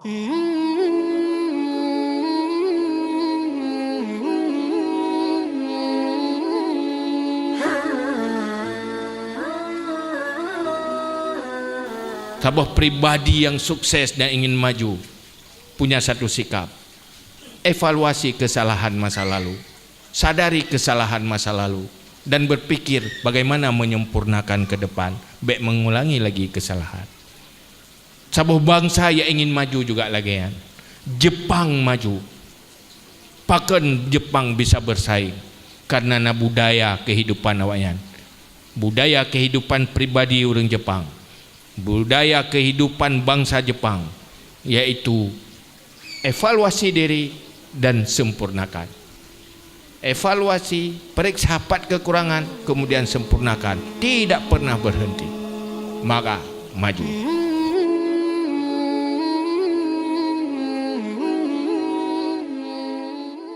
Sebuah pribadi yang sukses dan ingin maju punya satu sikap: evaluasi kesalahan masa lalu, sadari kesalahan masa lalu, dan berpikir bagaimana menyempurnakan ke depan, baik mengulangi lagi kesalahan. Sebuah bangsa yang ingin maju juga lagi. Jepang maju, pakan Jepang bisa bersaing karena budaya kehidupan awaknya, budaya kehidupan pribadi orang Jepang, budaya kehidupan bangsa Jepang, yaitu evaluasi diri dan sempurnakan. Evaluasi, periksa kekurangan, kemudian sempurnakan, tidak pernah berhenti, maka maju.